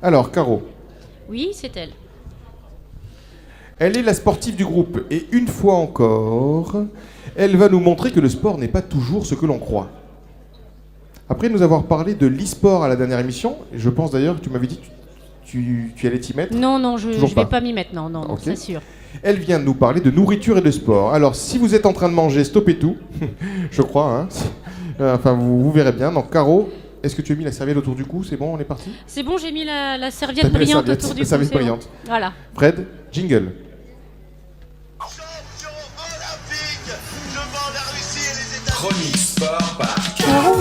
Alors, Caro. Oui, c'est elle. Elle est la sportive du groupe et une fois encore, elle va nous montrer que le sport n'est pas toujours ce que l'on croit. Après nous avoir parlé de l'e-sport à la dernière émission, et je pense d'ailleurs que tu m'avais dit que tu allais t'y mettre. Non, je ne vais pas m'y mettre, non, Okay. c'est sûr. Elle vient de nous parler de nourriture et de sport. Alors si vous êtes en train de manger, stoppez tout, je crois. Hein. Enfin, vous verrez bien. Donc Caro, est-ce que tu as mis la serviette autour du cou? C'est bon, on est parti? C'est bon, j'ai mis la serviette brillante autour du cou. La serviette brillante. Bon. Voilà. Fred, jingle. Champion olympique devant la Russie et les États-Unis. Chronique sport par Caro.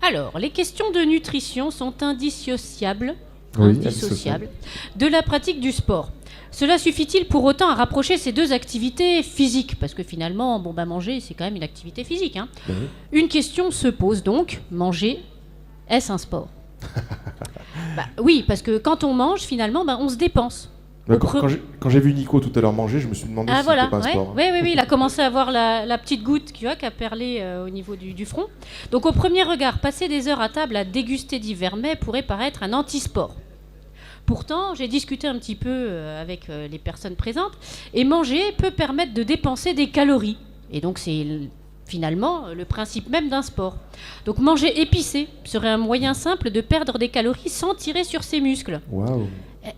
Alors, les questions de nutrition sont indissociables, Oui, indissociables de la pratique du sport. Cela suffit-il pour autant à rapprocher ces deux activités physiques? Parce que finalement, manger, c'est quand même une activité physique. Hein. Oui. Une question se pose donc, manger, est-ce un sport? Oui, parce que quand on mange, finalement, on se dépense. Quand j'ai vu Nico tout à l'heure manger, je me suis demandé si c'était pas un sport. Oui, il a commencé à voir la petite goutte qui a perlé au niveau du front. Donc au premier regard, passer des heures à table à déguster divers mets pourrait paraître un anti-sport. Pourtant, j'ai discuté un petit peu avec les personnes présentes, et manger peut permettre de dépenser des calories. Et donc c'est finalement le principe même d'un sport. Donc manger épicé serait un moyen simple de perdre des calories sans tirer sur ses muscles. Waouh.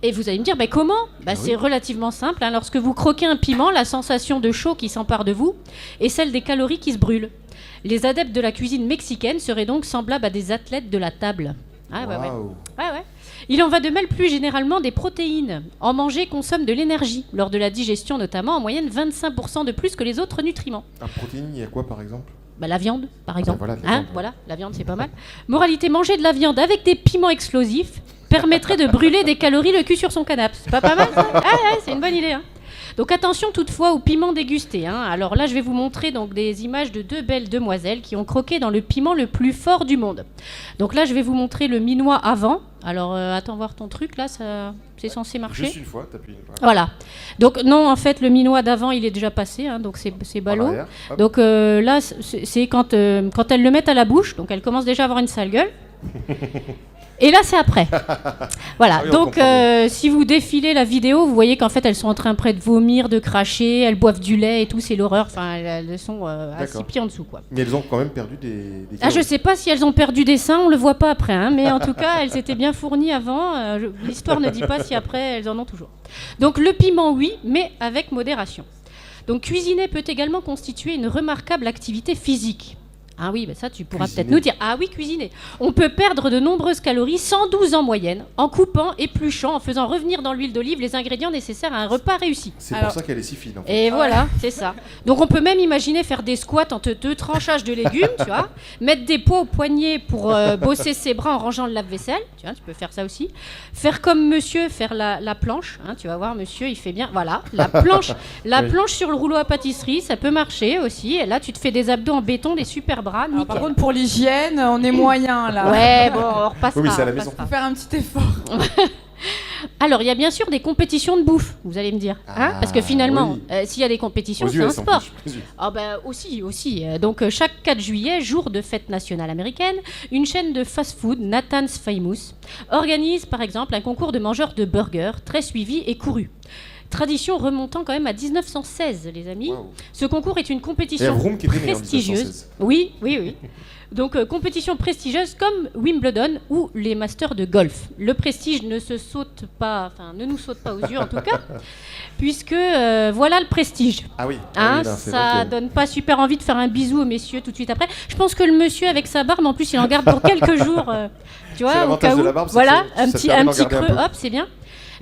Et vous allez me dire, comment? C'est relativement simple. Hein. Lorsque vous croquez un piment, la sensation de chaud qui s'empare de vous est celle des calories qui se brûlent. Les adeptes de la cuisine mexicaine seraient donc semblables à des athlètes de la table. Ah, ouais. Il en va de même plus généralement des protéines. En manger consomme de l'énergie, lors de la digestion notamment, en moyenne 25% de plus que les autres nutriments. Un protéine, il y a quoi par exemple? La viande, par exemple. Voilà, La viande, c'est pas mal. Moralité, manger de la viande avec des piments explosifs permettrait de brûler des calories le cul sur son canapé. C'est pas mal ça? C'est une bonne idée. Hein. Donc attention toutefois aux piments dégustés. Hein. Alors là, je vais vous montrer donc des images de deux belles demoiselles qui ont croqué dans le piment le plus fort du monde. Donc là, je vais vous montrer le minois avant. Alors attends voir ton truc là, c'est censé marcher. Juste une fois, t'appuies une fois. Voilà. Donc non, en fait, le minois d'avant, il est déjà passé, hein, donc c'est ballot. Donc là, c'est quand elles le mettent à la bouche, donc elles commencent déjà à avoir une sale gueule. Et là, c'est après. Voilà. Donc, si vous défilez la vidéo, vous voyez qu'en fait, elles sont en train près de vomir, de cracher, elles boivent du lait et tout, c'est l'horreur. Enfin, elles sont à 6 pieds en dessous, quoi. Mais elles ont quand même perdu des je sais pas si elles ont perdu des seins, on le voit pas après, hein, mais en tout cas, elles étaient bien fournies avant. L'histoire ne dit pas si après, elles en ont toujours. Donc, le piment, oui, mais avec modération. Donc, cuisiner peut également constituer une remarquable activité physique. Ah oui, ça tu pourras peut-être nous dire. Ah oui, cuisiner. On peut perdre de nombreuses calories, 112 en moyenne, en coupant, épluchant, en faisant revenir dans l'huile d'olive les ingrédients nécessaires à un repas réussi. C'est pour ça qu'elle est si fine. En fait. Et voilà, c'est ça. Donc on peut même imaginer faire des squats entre deux tranchages de légumes, tu vois, mettre des poids au poignet pour bosser ses bras en rangeant le lave-vaisselle, tu vois, tu peux faire ça aussi. Faire comme monsieur, faire la planche, hein, tu vas voir, monsieur, il fait bien. Voilà, la planche sur le rouleau à pâtisserie, ça peut marcher aussi. Et là, tu te fais des abdos en béton, des super bras. Alors, par contre, pour l'hygiène, on est moyen là. Ouais, bon, on repassera. Oui, c'est à la maison. Faut faire un petit effort. Alors, il y a bien sûr des compétitions de bouffe, vous allez me dire. Hein, parce que finalement, s'il y a des compétitions, c'est un sport. Aussi. Donc, chaque 4 juillet, jour de fête nationale américaine, une chaîne de fast-food, Nathan's Famous, organise par exemple un concours de mangeurs de burgers très suivi et couru. Tradition remontant quand même à 1916, les amis. Wow. Ce concours est une compétition prestigieuse. Oui. Donc, compétition prestigieuse comme Wimbledon ou les Masters de golf. Le prestige ne nous saute pas aux yeux en tout cas, puisque voilà le prestige. Ah oui. Hein, ça donne pas super envie de faire un bisou aux messieurs tout de suite après. Je pense que le monsieur avec sa barbe, en plus, il en garde pour quelques jours. Tu vois, au cas où. Voilà, un petit creux, hop, c'est bien.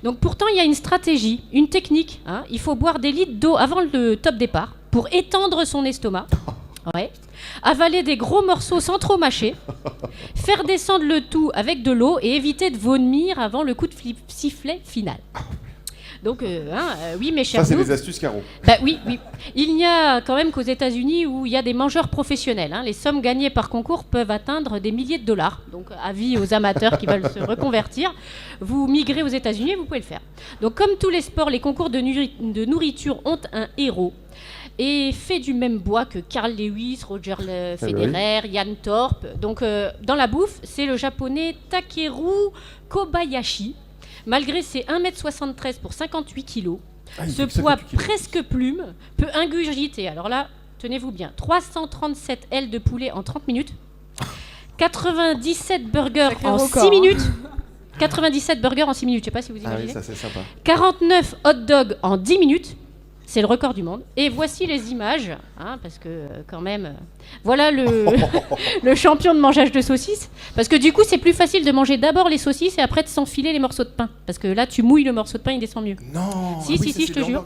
Donc pourtant, il y a une stratégie, une technique. Hein. Il faut boire des litres d'eau avant le top départ pour étendre son estomac. Ouais. Avaler des gros morceaux sans trop mâcher. Faire descendre le tout avec de l'eau et éviter de vomir avant le coup de sifflet final. Donc, oui, mes chers. Ça, c'est des astuces, Caro. Oui. Il n'y a quand même qu'aux États-Unis où il y a des mangeurs professionnels. Hein. Les sommes gagnées par concours peuvent atteindre des milliers de dollars. Donc, avis aux amateurs qui veulent se reconvertir. Vous migrez aux États-Unis et vous pouvez le faire. Donc, comme tous les sports, les concours de nourriture ont un héros. est fait du même bois que Carl Lewis, Roger Federer, Jan Thorpe. Donc dans la bouffe, c'est le japonais Takeru Kobayashi. Malgré ses 1m73 pour 58 kg, ce poids presque plume peut ingurgiter, alors là, tenez-vous bien, 337 ailes de poulet en 30 minutes, 97 burgers en 6 minutes, 97 burgers en 6 minutes, je ne sais pas si vous imaginez. Ah oui, ça c'est sympa. 49 hot dogs en 10 minutes, c'est le record du monde. Et voici les images, parce que quand même, voilà le champion de mangeage de saucisses. Parce que du coup, c'est plus facile de manger d'abord les saucisses et après de s'enfiler les morceaux de pain. Parce que là, tu mouilles le morceau de pain, il descend mieux. Non. Si, je te jure.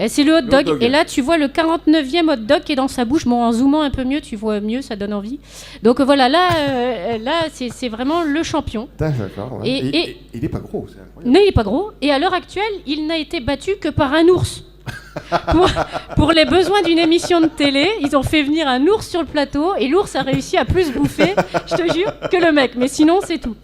C'est le hot dog. Et là, tu vois le 49e hot dog qui est dans sa bouche. Bon, en zoomant un peu mieux, tu vois mieux, ça donne envie. Donc voilà, là c'est vraiment le champion. D'accord. Ouais. Et il n'est pas gros, c'est incroyable. Non, il n'est pas gros. Et à l'heure actuelle, il n'a été battu que par un ours. Pour les besoins d'une émission de télé, ils ont fait venir un ours sur le plateau et l'ours a réussi à plus bouffer, je te jure, que le mec. Mais sinon, c'est tout.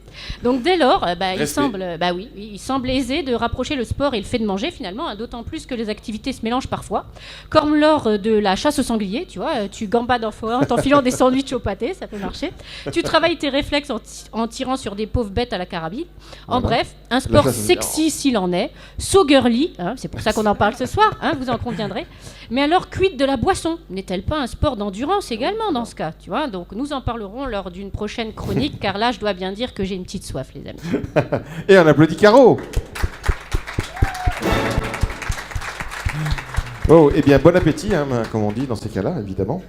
Donc dès lors, il semble aisé de rapprocher le sport et le fait de manger finalement, d'autant plus que les activités se mélangent parfois. Comme lors de la chasse au sanglier, tu vois, tu gambades en forêt en t'enfilant des sandwichs au pâté, ça peut marcher. Tu travailles tes réflexes en tirant sur des pauvres bêtes à la carabine. En bref, un sport sexy s'il en est, so girly, c'est pour ça qu'on en parle ce soir, vous en conviendrez. Mais alors, quid de la boisson? N'est-elle pas un sport d'endurance également dans ce cas, tu vois? Donc nous en parlerons lors d'une prochaine chronique, car là, je dois bien dire que j'ai une petite soif, les amis. Et on applaudit Caro. Oh, eh bien, bon appétit, comme on dit dans ces cas-là, évidemment.